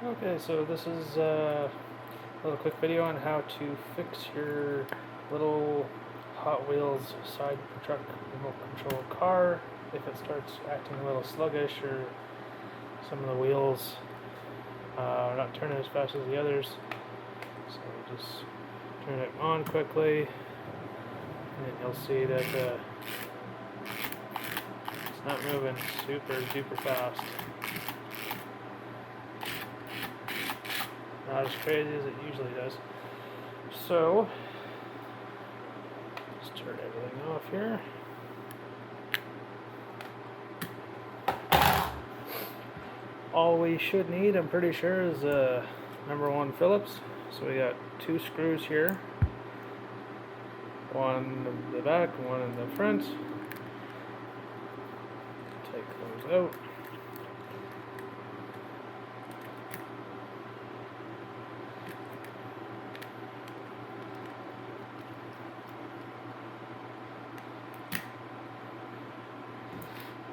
Okay, so this is a little quick video on how to fix your little Hot Wheels Cybertruck remote control car if it starts acting a little sluggish or some of the wheels are not turning as fast as the others. So just turn it on quickly and you'll see that it's not moving super duper fast. Not as crazy as it usually does. So, just turn everything off here. All we should need, I'm pretty sure, is number 1 Phillips. So we got 2 screws here. One in the back, one in the front. Take those out.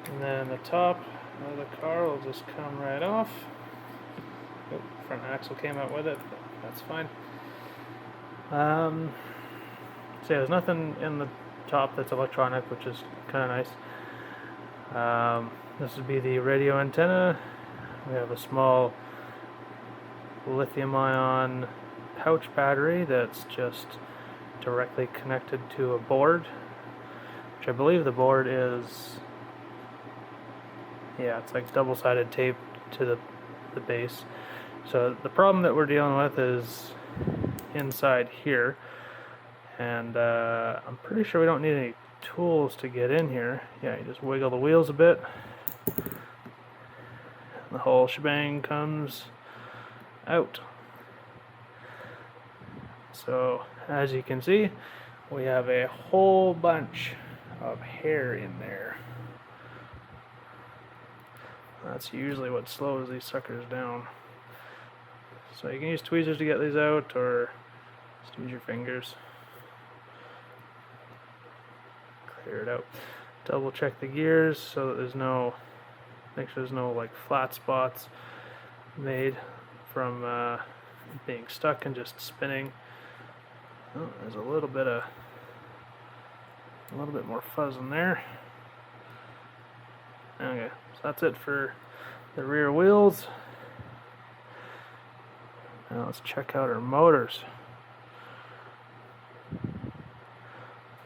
And then the top of the car will just come right off. Oh, front axle came out with it, but that's fine. So yeah, there's nothing in the top that's electronic, which is kind of nice. This would be the radio antenna. We have a small lithium-ion pouch battery that's just directly connected to a board, which I believe the board is, yeah, it's like double-sided tape to the base. So the problem that we're dealing with is inside here, and I'm pretty sure we don't need any tools to get in here. Yeah, you just wiggle the wheels a bit, the whole shebang comes out. So as you can see, we have a whole bunch of hair in there. That's usually what slows these suckers down. So you can use tweezers to get these out, or just use your fingers. Clear it out. Double check the gears so that there's no, make sure there's no like flat spots made from being stuck and just spinning. Oh, there's a little bit more fuzz in there. Okay, so that's it for the rear wheels. Now let's check out our motors.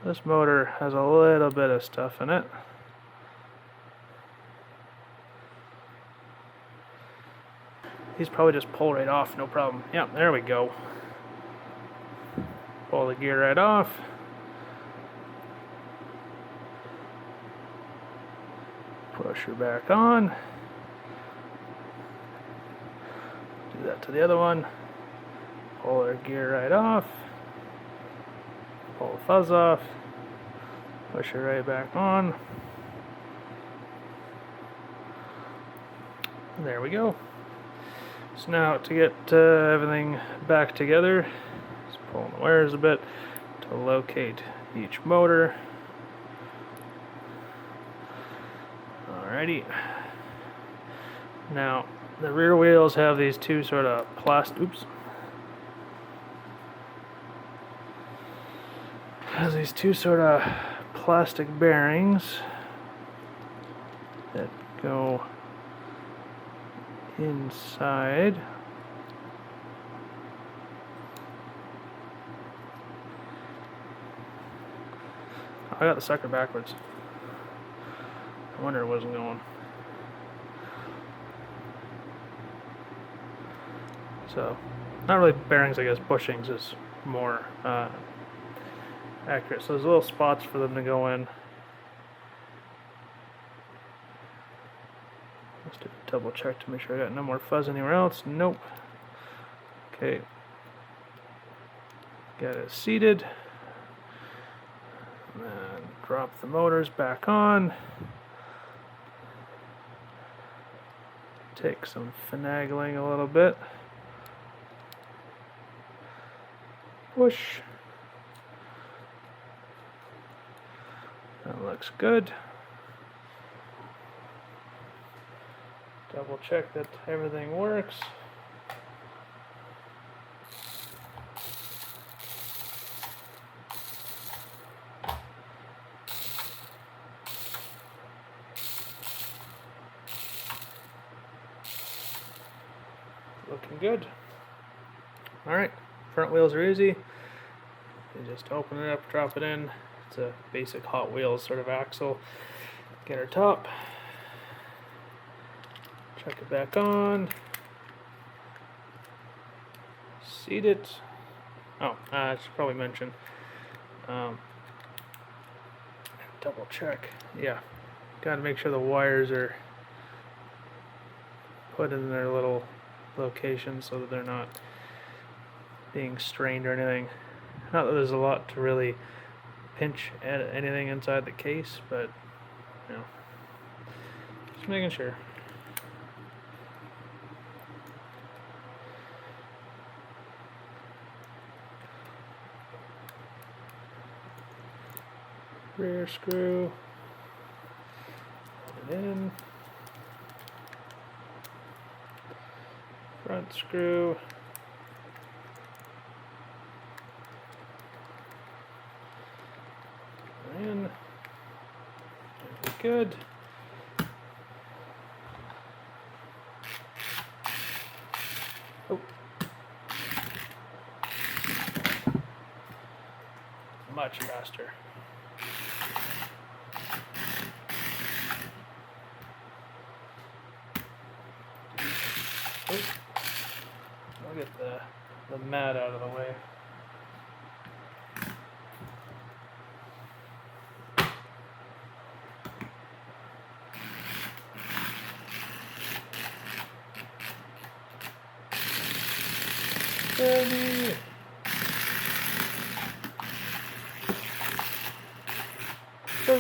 This motor has a little bit of stuff in it. These probably just pull right off, no problem. Yeah, there we go. Pull the gear right off. Push her back on. Do that to the other one. Pull our gear right off. Pull the fuzz off. Push her right back on. There we go. So now to get everything back together, just pulling the wires a bit to locate each motor. Alrighty. Now the rear wheels have these two sort of has these two sort of plastic bearings that go inside. I got the sucker backwards. I wonder it wasn't going. So, not really bearings, I guess. Bushings is more accurate. So there's little spots for them to go in. Let's do a double check to make sure I got no more fuzz anywhere else. Nope. Okay. Got it seated. And then drop the motors back on. Take some finagling a little bit. Push. That looks good. Double check that everything works. looking good. Alright, front wheels are easy. You just open it up, drop it in. It's a basic Hot Wheels sort of axle. Get our top. Chuck it back on. Seat it. Oh, I should probably mention. Double check. Yeah, got to make sure the wires are put in their little locations so that they're not being strained or anything. Not that there's a lot to really pinch at anything inside the case, but you know, just making sure. Rear screw, put it in. Front screw. In. Good. Oh. Much faster. Oops. I'll get the mat out of the way. Steady. Go.